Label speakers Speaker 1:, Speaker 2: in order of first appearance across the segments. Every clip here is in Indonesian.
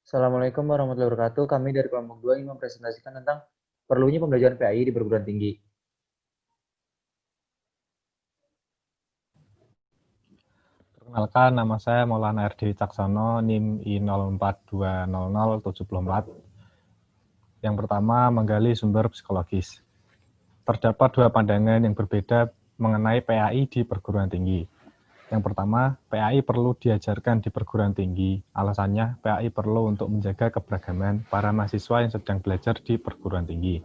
Speaker 1: Assalamualaikum warahmatullahi wabarakatuh. Kami dari kelompok 2 ingin mempresentasikan tentang perlunya pembelajaran PAI di perguruan tinggi.
Speaker 2: Perkenalkan, nama saya Maulana RD Caksono, NIM I04200074. Yang pertama, menggali sumber psikologis. Terdapat dua pandangan yang berbeda mengenai PAI di perguruan tinggi. Yang pertama, PAI perlu diajarkan di perguruan tinggi. Alasannya, PAI perlu untuk menjaga keberagaman para mahasiswa yang sedang belajar di perguruan tinggi.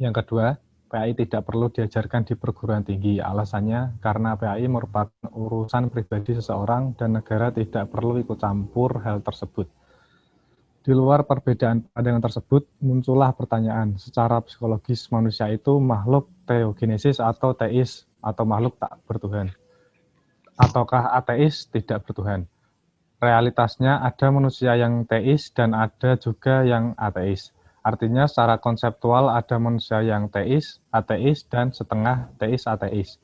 Speaker 2: Yang kedua, PAI tidak perlu diajarkan di perguruan tinggi. Alasannya, karena PAI merupakan urusan pribadi seseorang dan negara tidak perlu ikut campur hal tersebut. Di luar perbedaan pandangan tersebut, muncullah pertanyaan, secara psikologis manusia itu makhluk teogenesis atau teis, atau makhluk tak bertuhan? Ataukah ateis tidak bertuhan? Realitasnya ada manusia yang teis dan ada juga yang ateis. Artinya secara konseptual ada manusia yang teis, ateis, dan setengah teis ateis.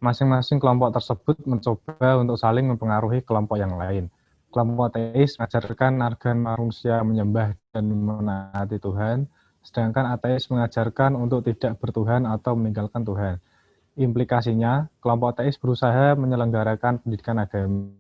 Speaker 2: Masing-masing kelompok tersebut mencoba untuk saling mempengaruhi kelompok yang lain. Kelompok teis mengajarkan agar manusia menyembah dan menaati Tuhan, sedangkan ateis mengajarkan untuk tidak bertuhan atau meninggalkan Tuhan. Implikasinya, kelompok teis berusaha menyelenggarakan pendidikan agama.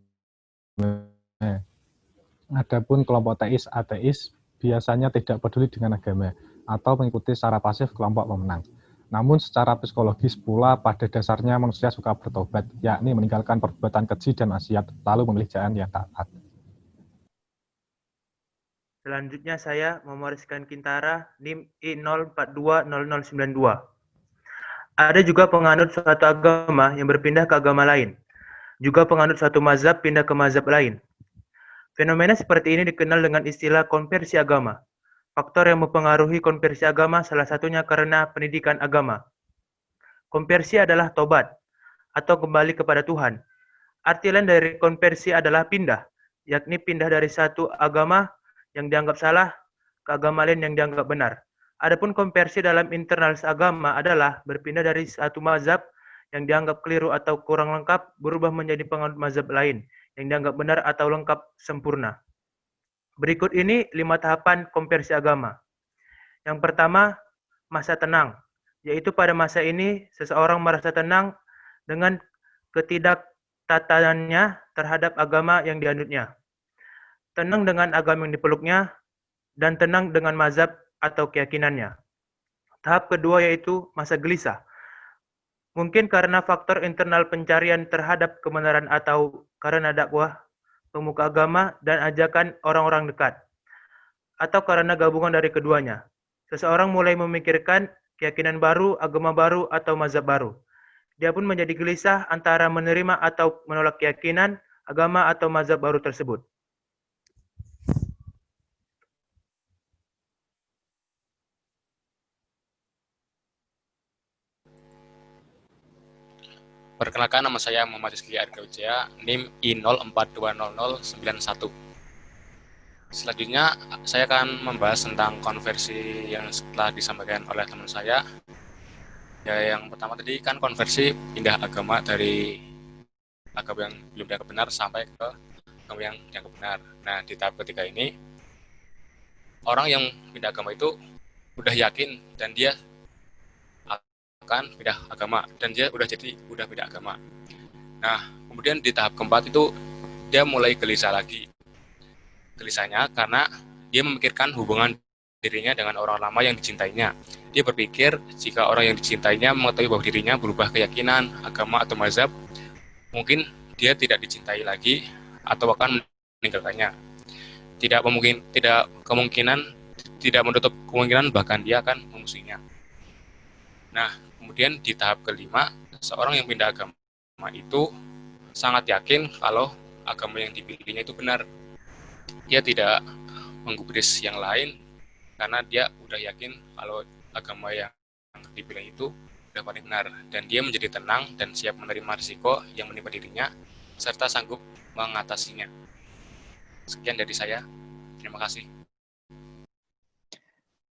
Speaker 2: Adapun kelompok teis ateis biasanya tidak peduli dengan agama atau mengikuti secara pasif kelompok pemenang. Namun secara psikologis pula pada dasarnya manusia suka bertobat, yakni meninggalkan perbuatan keji dan maksiat, lalu memilih jalan yang taat.
Speaker 3: Selanjutnya saya mewariskan Kintara NIM I04200092. Ada juga penganut suatu agama yang berpindah ke agama lain. Juga penganut suatu mazhab pindah ke mazhab lain. Fenomena seperti ini dikenal dengan istilah konversi agama. Faktor yang mempengaruhi konversi agama salah satunya karena pendidikan agama. Konversi adalah tobat atau kembali kepada Tuhan. Arti lain dari konversi adalah pindah, yakni pindah dari satu agama yang dianggap salah ke agama lain yang dianggap benar. Adapun konversi dalam internal seagama adalah berpindah dari satu mazhab yang dianggap keliru atau kurang lengkap berubah menjadi penganut mazhab lain yang dianggap benar atau lengkap sempurna. Berikut ini 5 tahapan konversi agama. Yang pertama, masa tenang, yaitu pada masa ini seseorang merasa tenang dengan ketidaktataannya terhadap agama yang dianutnya, tenang dengan agama yang dipeluknya, dan tenang dengan mazhab atau keyakinannya. Tahap kedua yaitu masa gelisah. Mungkin karena faktor internal pencarian terhadap kebenaran atau karena dakwah pemuka agama dan ajakan orang-orang dekat, atau karena gabungan dari keduanya. Seseorang mulai memikirkan keyakinan baru, agama baru, atau mazhab baru. Dia pun menjadi gelisah antara menerima atau menolak keyakinan, agama, atau mazhab baru tersebut.
Speaker 4: Perkenalkan, nama saya Muhammad Rizky Arga Wijaya, NIM I04200091. Selanjutnya, saya akan membahas tentang konversi yang setelah disampaikan oleh teman saya. Ya, yang pertama tadi kan konversi pindah agama dari agama yang belum dianggap benar sampai ke agama yang dianggap benar. Nah, di tahap ketiga ini, orang yang pindah agama itu udah yakin dan dia akan pindah agama dan dia udah pindah agama. Nah, kemudian di tahap keempat itu dia mulai gelisah lagi. Gelisahnya karena dia memikirkan hubungan dirinya dengan orang lama yang dicintainya. Dia berpikir jika orang yang dicintainya mengetahui bahwa dirinya berubah keyakinan, agama atau mazhab, mungkin dia tidak dicintai lagi atau akan meninggalkannya. Tidak menutup kemungkinan bahkan dia akan memusuhinya. Nah, kemudian di tahap kelima, seorang yang pindah agama itu sangat yakin kalau agama yang dipilihnya itu benar. Dia tidak menggubris yang lain karena dia udah yakin kalau agama yang dipilih itu udah paling benar. Dan dia menjadi tenang dan siap menerima risiko yang menimpa dirinya serta sanggup mengatasinya. Sekian dari saya. Terima kasih.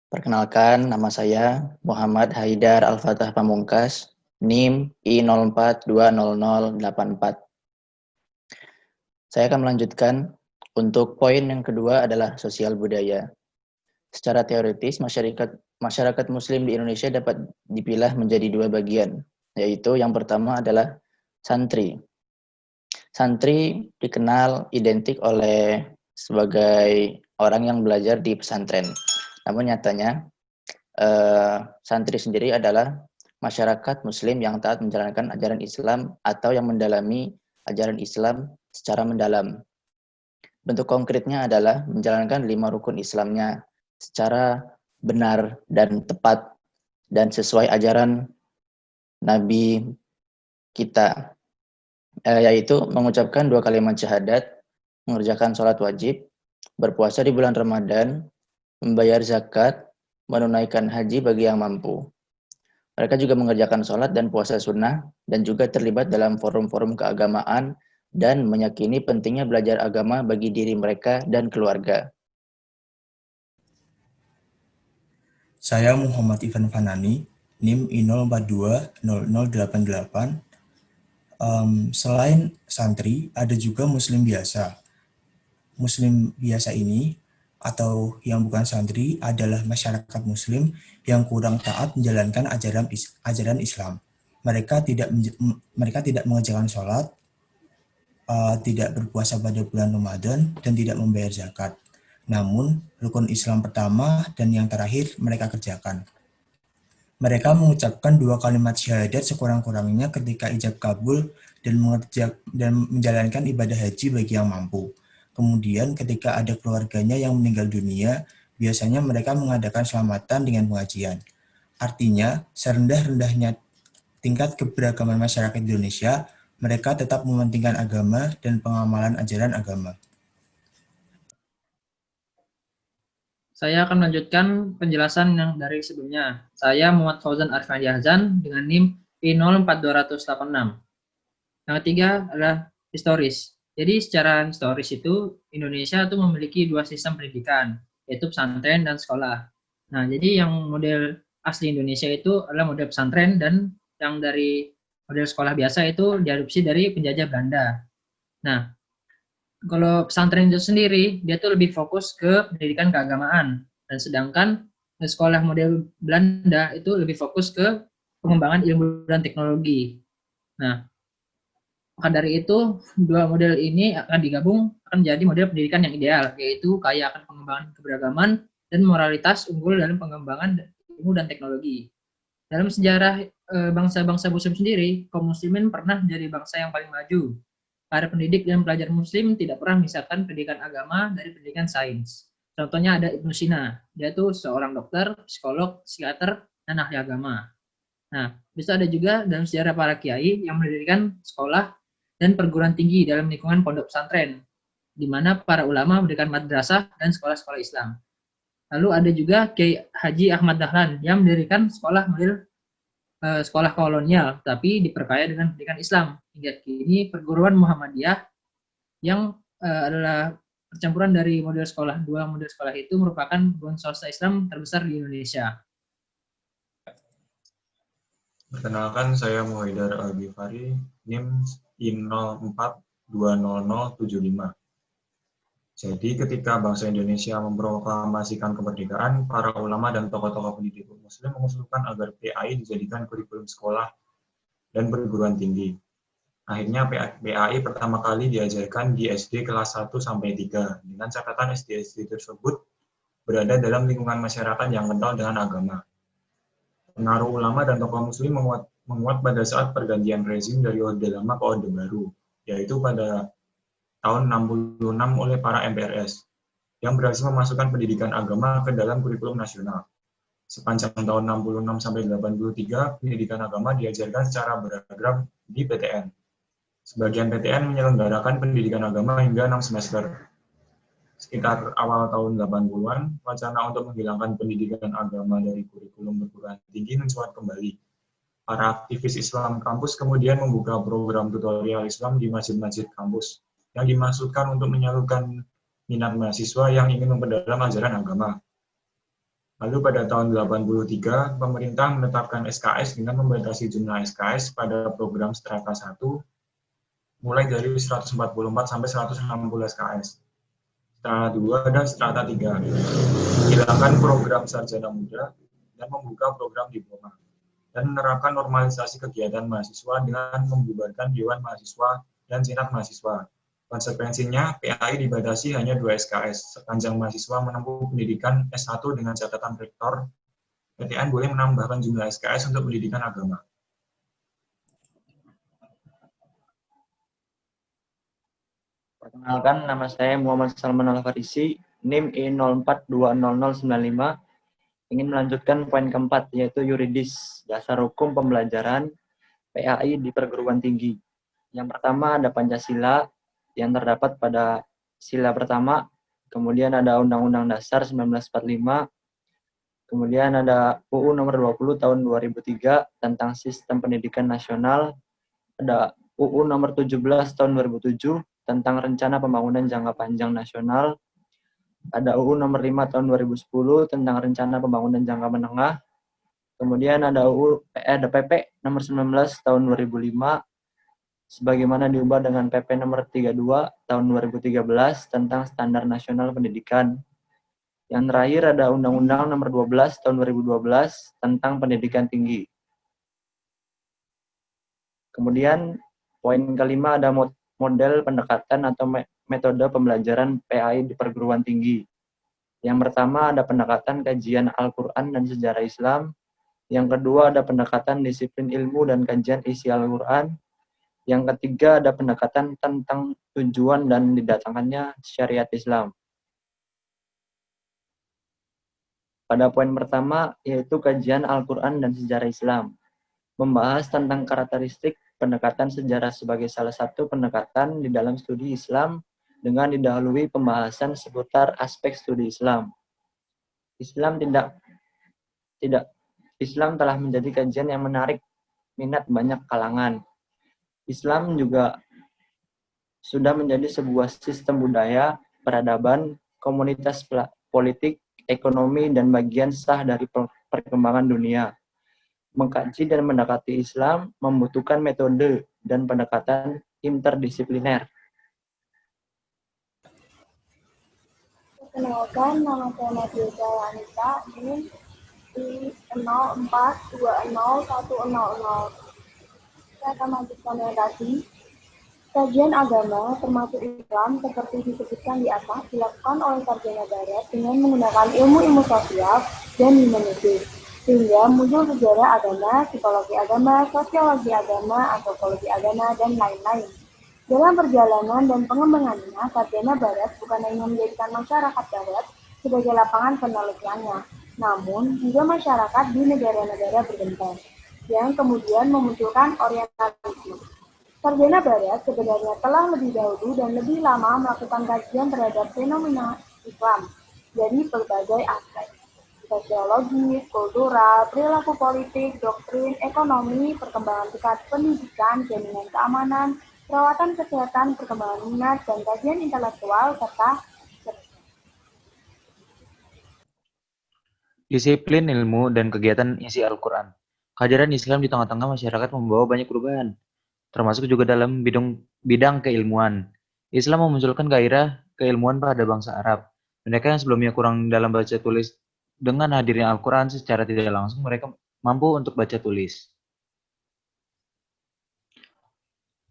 Speaker 5: Perkenalkan, nama saya Muhammad Haidar Al-Fatah Pamungkas, NIM I04200084. Saya akan melanjutkan Untuk poin yang kedua adalah sosial budaya. Secara teoritis, masyarakat Muslim di Indonesia dapat dipilah menjadi dua bagian, yaitu yang pertama adalah santri. Santri dikenal identik sebagai orang yang belajar di pesantren. Namun nyatanya, santri sendiri adalah masyarakat Muslim yang taat menjalankan ajaran Islam atau yang mendalami ajaran Islam secara mendalam. Bentuk konkretnya adalah menjalankan 5 rukun Islamnya secara benar dan tepat dan sesuai ajaran Nabi kita, yaitu mengucapkan 2 kalimat syahadat, mengerjakan sholat wajib, berpuasa di bulan Ramadan, membayar zakat, menunaikan haji bagi yang mampu. Mereka juga mengerjakan sholat dan puasa sunnah dan juga terlibat dalam forum-forum keagamaan dan meyakini pentingnya belajar agama bagi diri mereka dan keluarga.
Speaker 6: Saya Muhammad Ivan Fanani, NIM I0420088. Selain santri, ada juga Muslim biasa. Muslim biasa ini, atau yang bukan santri, adalah masyarakat Muslim yang kurang taat menjalankan ajaran Islam. Mereka tidak mengerjakan sholat, tidak berpuasa pada bulan Ramadan, dan tidak membayar zakat. Namun, rukun Islam pertama dan yang terakhir mereka kerjakan. Mereka mengucapkan 2 kalimat syahadat sekurang-kurangnya ketika ijab kabul dan menjalankan ibadah haji bagi yang mampu. Kemudian ketika ada keluarganya yang meninggal dunia, biasanya mereka mengadakan selamatan dengan pengajian. Artinya, serendah-rendahnya tingkat keberagaman masyarakat Indonesia, mereka tetap mementingkan agama dan pengamalan ajaran agama.
Speaker 7: Saya akan melanjutkan penjelasan yang dari sebelumnya. Saya Muhammad Fauzan Arifan Yahzan dengan NIM I04286. Yang ketiga adalah historis. Jadi secara historis itu Indonesia itu memiliki 2 sistem pendidikan, yaitu pesantren dan sekolah. Nah, jadi yang model asli Indonesia itu adalah model pesantren, dan yang dari model sekolah biasa itu diadopsi dari penjajah Belanda. Nah, kalau pesantren itu sendiri, dia tuh lebih fokus ke pendidikan keagamaan. Dan sedangkan sekolah model Belanda itu lebih fokus ke pengembangan ilmu dan teknologi. Nah, maka dari itu, 2 model ini akan digabung, akan menjadi model pendidikan yang ideal, yaitu kaya akan pengembangan keberagaman dan moralitas unggul dalam pengembangan ilmu dan teknologi. Dalam sejarah bangsa-bangsa Muslim sendiri, kaum muslimin pernah menjadi bangsa yang paling maju. Para pendidik dan pelajar muslim tidak pernah memisahkan pendidikan agama dari pendidikan sains. Contohnya ada Ibnu Sina, dia tuh seorang dokter, psikolog, psikiater, dan ahli agama. Nah, bisa ada juga dalam sejarah para kiai yang mendirikan sekolah dan perguruan tinggi dalam lingkungan pondok pesantren, di mana para ulama mendirikan madrasah dan sekolah-sekolah Islam. Lalu ada juga Kiai Haji Ahmad Dahlan yang mendirikan sekolah model sekolah kolonial, tapi diperkaya dengan pendidikan Islam. Hingga kini perguruan Muhammadiyah yang adalah percampuran dari model sekolah, 2 model sekolah itu merupakan perguruan swasta Islam terbesar di Indonesia.
Speaker 8: Perkenalkan, saya Muhaidar Al-Ghifari, NIM I04200075. Jadi ketika bangsa Indonesia memproklamasikan kemerdekaan, para ulama dan tokoh-tokoh pendidik muslim mengusulkan agar PAI dijadikan kurikulum sekolah dan perguruan tinggi. Akhirnya PAI pertama kali diajarkan di SD kelas 1 sampai 3, dengan catatan SD-SD tersebut berada dalam lingkungan masyarakat yang kental dengan agama. Pengaruh ulama dan tokoh muslim menguat pada saat pergantian rezim dari Orde Lama ke Orde Baru, yaitu pada tahun 66 oleh para MPRS, yang berhasil memasukkan pendidikan agama ke dalam kurikulum nasional. Sepanjang tahun 66 sampai 83, pendidikan agama diajarkan secara beragam di PTN. Sebagian PTN menyelenggarakan pendidikan agama hingga 6 semester. Sekitar awal tahun 80-an, wacana untuk menghilangkan pendidikan agama dari kurikulum perguruan tinggi mencuat kembali. Para aktivis Islam kampus kemudian membuka program tutorial Islam di masjid-masjid kampus, yang dimaksudkan untuk menyalurkan minat mahasiswa yang ingin memperdalam ajaran agama. Lalu pada tahun 83, pemerintah menetapkan SKS dengan membatasi jumlah SKS pada program Strata 1, mulai dari 144 sampai 160 SKS. Strata 2 dan strata 3. Menghilangkan program sarjana muda dan membuka program diploma. Dan menerapkan normalisasi kegiatan mahasiswa dengan membubarkan Dewan Mahasiswa dan Senat Mahasiswa. Konsekuensinya, PAI dibatasi hanya 2 SKS. Sepanjang mahasiswa menempuh pendidikan S1 dengan catatan rektor, PTN boleh menambahkan jumlah SKS untuk pendidikan agama.
Speaker 9: Perkenalkan, nama saya Muhammad Salman Al-Farisi, NIM I04200095, ingin melanjutkan poin keempat, yaitu yuridis, dasar hukum pembelajaran PAI di perguruan tinggi. Yang pertama ada Pancasila, yang terdapat pada sila pertama, kemudian ada Undang-Undang Dasar 1945, kemudian ada UU nomor 20 tahun 2003 tentang Sistem Pendidikan Nasional, ada UU nomor 17 tahun 2007 tentang Rencana Pembangunan Jangka Panjang Nasional, ada UU nomor 5 tahun 2010 tentang Rencana Pembangunan Jangka Menengah, kemudian ada PP nomor 19 tahun 2005, sebagaimana diubah dengan PP nomor 32 tahun 2013 tentang Standar Nasional Pendidikan. Yang terakhir ada Undang-Undang nomor 12 tahun 2012 tentang Pendidikan Tinggi. Kemudian poin kelima ada model pendekatan atau metode pembelajaran PAI di perguruan tinggi. Yang pertama ada pendekatan kajian Al-Quran dan sejarah Islam. Yang kedua ada pendekatan disiplin ilmu dan kajian isi Al-Quran. Yang ketiga ada pendekatan tentang tujuan dan didatangkannya syariat Islam. Pada poin pertama yaitu kajian Al-Quran dan sejarah Islam. Membahas tentang karakteristik pendekatan sejarah sebagai salah satu pendekatan di dalam studi Islam dengan didahului pembahasan seputar aspek studi Islam. Islam telah menjadi kajian yang menarik minat banyak kalangan. Islam juga sudah menjadi sebuah sistem budaya, peradaban, komunitas politik, ekonomi, dan bagian sah dari perkembangan dunia. Mengkaji dan mendekati Islam membutuhkan metode dan pendekatan interdisipliner.
Speaker 10: Perkenalkan, nama saya Nadia Anita, NIM I04201000. Saya akan melanjutkan yang tadi. Kajian agama termasuk Islam seperti disebutkan di atas dilakukan oleh sarjana barat dengan menggunakan ilmu-ilmu sosial dan humanitis. Sehingga muncul sejarah agama, psikologi agama, sosiologi agama, antropologi agama, dan lain-lain. Dalam perjalanan dan pengembangannya, sarjana barat bukan hanya menjadikan masyarakat barat sebagai lapangan penelitiannya, namun juga masyarakat di negara-negara berkembang, yang kemudian memunculkan orientalisme. Sarjana barat sebenarnya telah lebih dahulu dan lebih lama melakukan kajian terhadap fenomena Islam dari berbagai aspek. Sosiologi, kultural, perilaku politik, doktrin, ekonomi, perkembangan tingkat pendidikan, jaminan keamanan, perawatan kesehatan, perkembangan minat, dan kajian intelektual, serta
Speaker 1: Disiplin ilmu dan kegiatan isi Al-Quran. Kehadiran Islam di tengah-tengah masyarakat membawa banyak perubahan, termasuk juga dalam bidang keilmuan. Islam memunculkan gairah keilmuan pada bangsa Arab. Mereka yang sebelumnya kurang dalam baca tulis, dengan hadirnya Al-Quran secara tidak langsung, mereka mampu untuk baca tulis.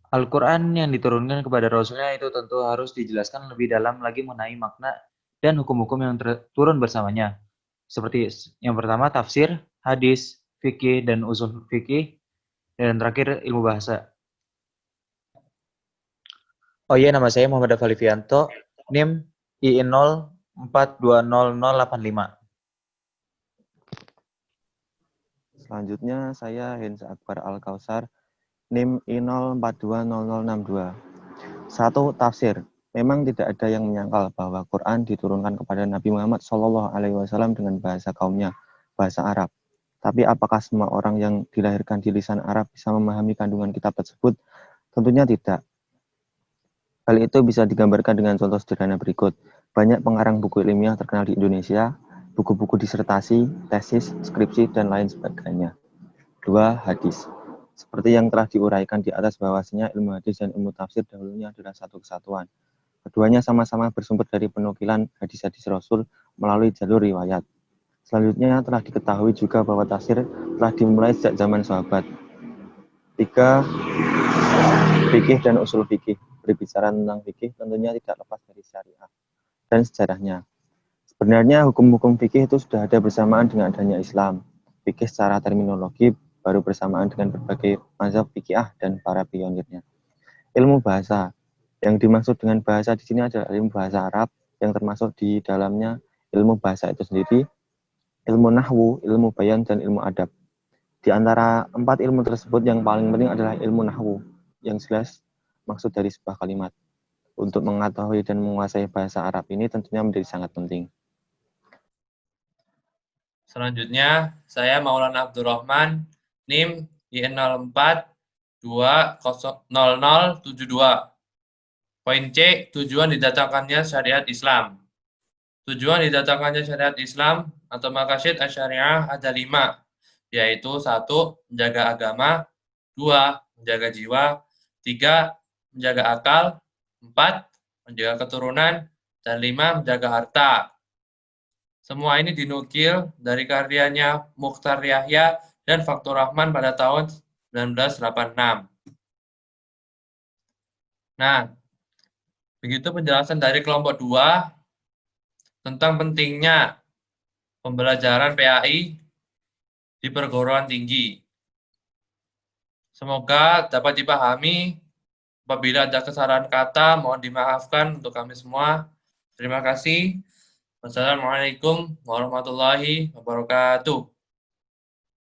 Speaker 1: Al-Quran yang diturunkan kepada Rasulnya itu tentu harus dijelaskan lebih dalam lagi mengenai makna dan hukum-hukum yang turun bersamanya. Seperti yang pertama tafsir, hadis, fikih, dan usul fikih, dan terakhir ilmu bahasa. Oh iya, nama saya Muhammad Afalifianto, NIM I04200085.
Speaker 11: Selanjutnya saya Hensa Akbar Al-Kausar, NIM I04200062. 1. Tafsir. Memang tidak ada yang menyangkal bahwa Quran diturunkan kepada Nabi Muhammad SAW dengan bahasa kaumnya, bahasa Arab. Tapi apakah semua orang yang dilahirkan di lisan Arab bisa memahami kandungan kitab tersebut? Tentunya tidak. Hal itu bisa digambarkan dengan contoh sederhana berikut. Banyak pengarang buku ilmiah terkenal di Indonesia, buku-buku disertasi, tesis, skripsi, dan lain sebagainya. 2. Hadis. Seperti yang telah diuraikan di atas bahwasanya ilmu hadis dan ilmu tafsir dahulunya adalah satu kesatuan. Keduanya sama-sama bersumber dari penukilan hadis-hadis Rasul melalui jalur riwayat. Selanjutnya telah diketahui juga bahwa tafsir telah dimulai sejak zaman sahabat. 3. Fikih dan usul fikih. Berbicara tentang fikih tentunya tidak lepas dari syariah dan sejarahnya. Sebenarnya hukum-hukum fikih itu sudah ada bersamaan dengan adanya Islam. Fikih secara terminologi baru bersamaan dengan berbagai mazhab fikih dan para pionirnya. Ilmu bahasa. Yang dimaksud dengan bahasa di sini adalah ilmu bahasa Arab yang termasuk di dalamnya ilmu bahasa itu sendiri, ilmu nahwu, ilmu bayan, dan ilmu adab. Di antara 4 ilmu tersebut yang paling penting adalah ilmu nahwu, yang jelas maksud dari sebuah kalimat. Untuk mengetahui dan menguasai bahasa Arab ini tentunya menjadi sangat penting.
Speaker 12: Selanjutnya, saya Maulana Abdurrahman, NIM I64200072. Poin C, tujuan didatangkannya syariat Islam. Tujuan didatangkannya syariat Islam atau maqasid asy-syariah ada 5, yaitu 1. Menjaga agama, 2. Menjaga jiwa, 3. Menjaga akal, 4. Menjaga keturunan, dan 5. Menjaga harta. Semua ini dinukil dari karyanya Mukhtar Yahya dan Faktur Rahman pada tahun 1986. Nah, begitu penjelasan dari kelompok 2 tentang pentingnya pembelajaran PAI di perguruan tinggi. Semoga dapat dipahami. Apabila ada kesalahan kata, mohon dimaafkan untuk kami semua. Terima kasih. Wassalamualaikum warahmatullahi wabarakatuh.